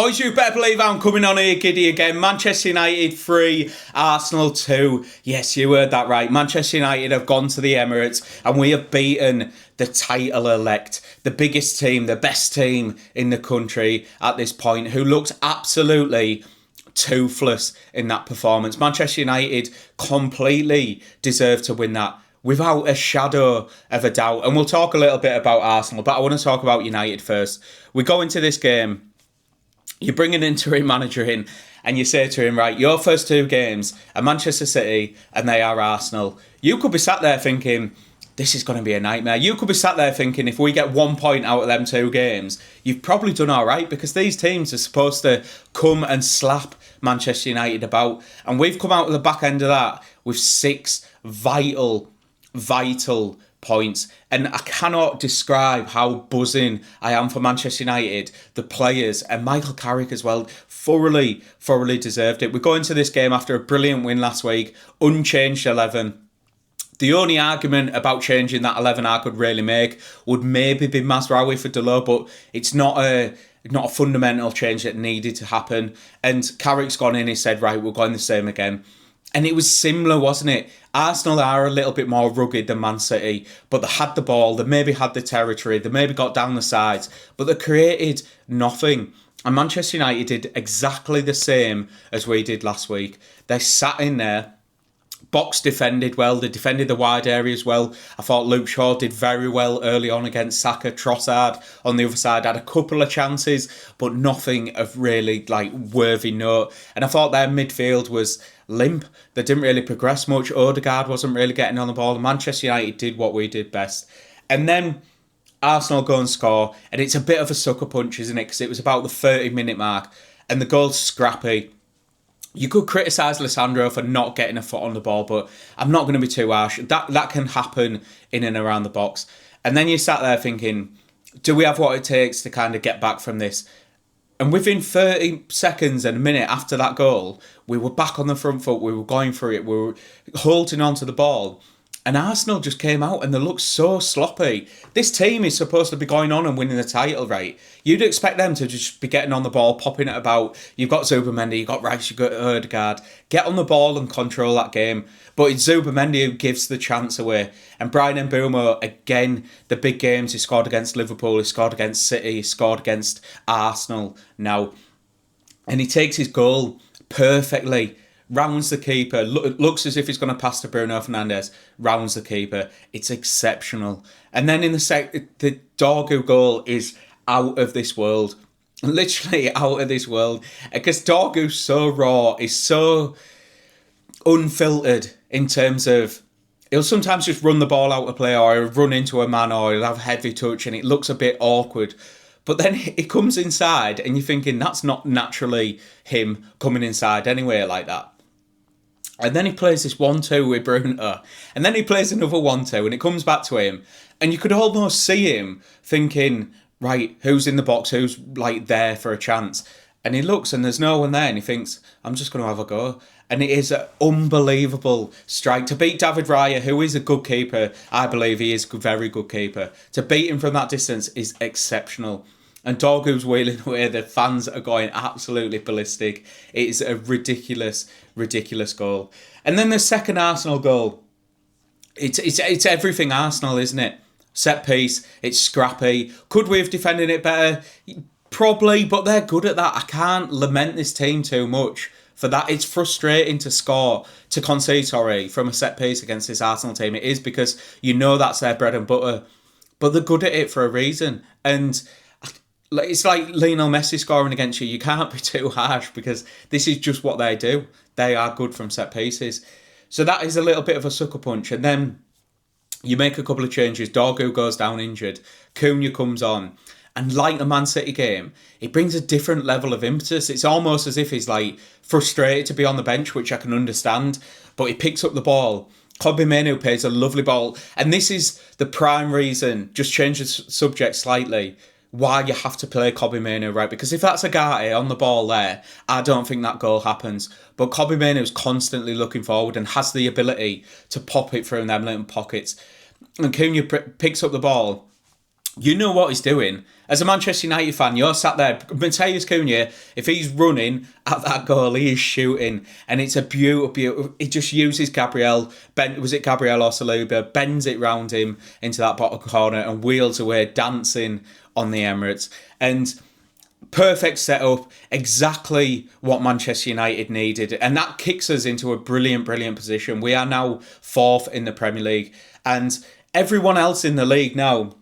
Boys, you better believe I'm coming on here giddy again. Manchester United 3, Arsenal 2. Yes, you heard that right. Manchester United have gone to the Emirates and we have beaten the title elect, the biggest team, the best team in the country at this point, who looked absolutely toothless in that performance. Manchester United completely deserved to win that without a shadow of a doubt. And we'll talk a little bit about Arsenal, but I want to talk about United first. We go into this game. You bring an interim manager in and you say to him, right, your first two games are Manchester City and they are Arsenal. You could be sat there thinking, this is going to be a nightmare. You could be sat there thinking, if we get 1 point out of them two games, you've probably done all right, because these teams are supposed to come and slap Manchester United about. And we've come out of the back end of that with 6 vital points, and I cannot describe how buzzing I am for Manchester United, the players, and Michael Carrick as well. Thoroughly deserved it. We go into this game after a brilliant win last week, unchanged 11. The only argument about changing that 11 I could really make would maybe be Mazraoui for Delo, but it's not a fundamental change that needed to happen. And Carrick's gone in, he said, right, we're going the same again. And it was similar, wasn't it? Arsenal are a little bit more rugged than Man City, but they had the ball, they maybe had the territory, they maybe got down the sides, but they created nothing. And Manchester United did exactly the same as we did last week. They sat in there, box defended well, they defended the wide areas well. I thought Luke Shaw did very well early on against Saka. Trossard on the other side had a couple of chances, but nothing of really worthy note. And I thought their midfield was limp. They didn't really progress much. Odegaard wasn't really getting on the ball. Manchester United did what we did best. And then Arsenal go and score, and it's a bit of a sucker punch, isn't it? Because it was about the 30-minute mark, and the goal's scrappy. You could criticise Lissandro for not getting a foot on the ball, but I'm not going to be too harsh. That can happen in and around the box. And then you sat there thinking, do we have what it takes to kind of get back from this? And within 30 seconds and a minute after that goal, we were back on the front foot. We were going for it. We were holding on to the ball. And Arsenal just came out and they looked so sloppy. This team is supposed to be going on and winning the title, right? You'd expect them to just be getting on the ball, popping it about. You've got Zubimendi, you've got Rice, you've got Odegaard. Get on the ball and control that game. But it's Zubimendi who gives the chance away. And Brian Mbeumo, again, the big games, he scored against Liverpool, he scored against City, he scored against Arsenal now. And he takes his goal perfectly. Rounds the keeper, looks as if he's going to pass to Bruno Fernandes, rounds the keeper. It's exceptional. And then in the Dorgu goal is out of this world. Literally out of this world. Because Dorgu's so raw, is so unfiltered in terms of, he'll sometimes just run the ball out of play, or he'll run into a man, or he'll have heavy touch and it looks a bit awkward. But then he comes inside and you're thinking that's not naturally him coming inside anyway like that. And then he plays this 1-2 with Bruno. And then he plays another 1-2 and it comes back to him. And you could almost see him thinking, right, who's in the box? Who's there for a chance? And he looks and there's no one there. And he thinks, I'm just going to have a go. And it is an unbelievable strike. To beat David Raya, who is a good keeper, I believe he is a very good keeper. To beat him from that distance is exceptional. And Dorgu's wheeling away, the fans are going absolutely ballistic. It is a ridiculous goal. And then the second Arsenal goal, it's everything Arsenal, isn't it? Set piece, it's scrappy. Could we have defended it better? Probably, but they're good at that. I can't lament this team too much for that. It's frustrating to concede from a set piece against this Arsenal team. It is, because you know that's their bread and butter. But they're good at it for a reason. And it's like Lionel Messi scoring against you. You can't be too harsh, because this is just what they do. They are good from set pieces. So that is a little bit of a sucker punch. And then you make a couple of changes. Dorgu goes down injured. Cunha comes on. And like the Man City game, it brings a different level of impetus. It's almost as if he's frustrated to be on the bench, which I can understand. But he picks up the ball. Kobbie Mainoo plays a lovely ball. And this is the prime reason, just change the subject slightly, why you have to play Kobbie Mainoo, right? Because if that's Agate on the ball there, I don't think that goal happens. But Kobbie Mainoo's constantly looking forward and has the ability to pop it through in them little pockets. And Cunha picks up the ball, you know what he's doing. As a Manchester United fan, you're sat there. Mateus Cunha, if he's running at that goal, he is shooting. And it's a beautiful. He just uses Gabriel. Was it Gabriel or Saliba? Bends it round him into that bottom corner and wheels away, dancing on the Emirates. And perfect setup, exactly what Manchester United needed. And that kicks us into a brilliant, brilliant position. We are now 4th in the Premier League. And everyone else in the league now,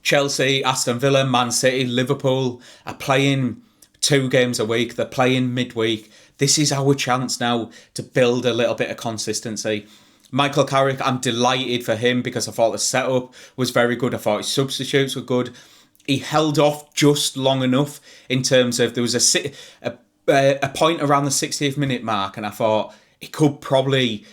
Chelsea, Aston Villa, Man City, Liverpool, are playing 2 games a week. They're playing midweek. This is our chance now to build a little bit of consistency. Michael Carrick, I'm delighted for him because I thought the setup was very good. I thought his substitutes were good. He held off just long enough in terms of there was a point around the 60th minute mark, and I thought he could probably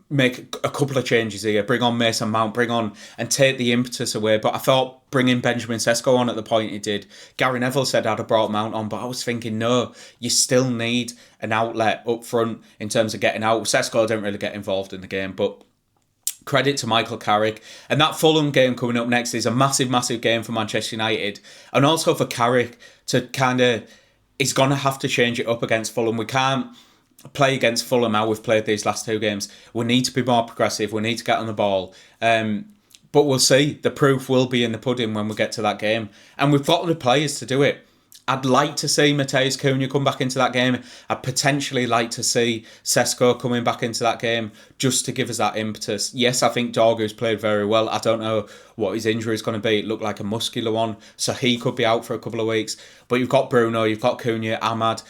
make a couple of changes here, bring on Mason Mount, bring on and take the impetus away. But I thought bringing Benjamin Sesko on at the point he did, Gary Neville said I'd have brought Mount on, but I was thinking, no, you still need an outlet up front in terms of getting out. Sesko didn't really get involved in the game, but credit to Michael Carrick. And that Fulham game coming up next is a massive, massive game for Manchester United. And also for Carrick to he's going to have to change it up against Fulham. We can't play against Fulham how we've played these last 2 games. We need to be more progressive. We need to get on the ball. But we'll see. The proof will be in the pudding when we get to that game. And we've got the players to do it. I'd like to see Mateus Cunha come back into that game. I'd potentially like to see Sesko coming back into that game just to give us that impetus. Yes, I think Dorgu's played very well. I don't know what his injury is going to be. It looked like a muscular one, so he could be out for a couple of weeks. But you've got Bruno, you've got Cunha, Ahmad,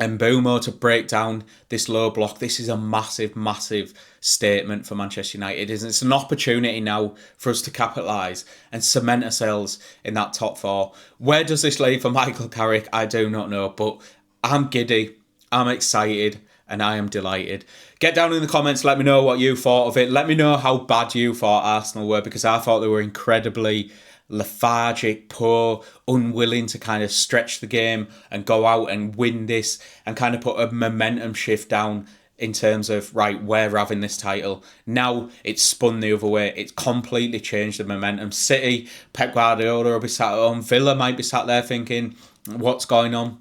and Bumo to break down this low block. This is a massive, massive statement for Manchester United. It's an opportunity now for us to capitalise and cement ourselves in that top 4. Where does this leave for Michael Carrick? I do not know, but I'm giddy, I'm excited, and I am delighted. Get down in the comments, let me know what you thought of it. Let me know how bad you thought Arsenal were, because I thought they were incredibly lethargic, poor, unwilling to kind of stretch the game and go out and win this and kind of put a momentum shift down in terms of, right, we're having this title. Now it's spun the other way. It's completely changed the momentum. City, Pep Guardiola will be sat at home. Villa might be sat there thinking, what's going on?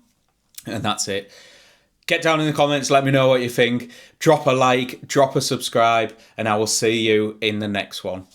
And that's it. Get down in the comments, let me know what you think. Drop a like, drop a subscribe, and I will see you in the next one.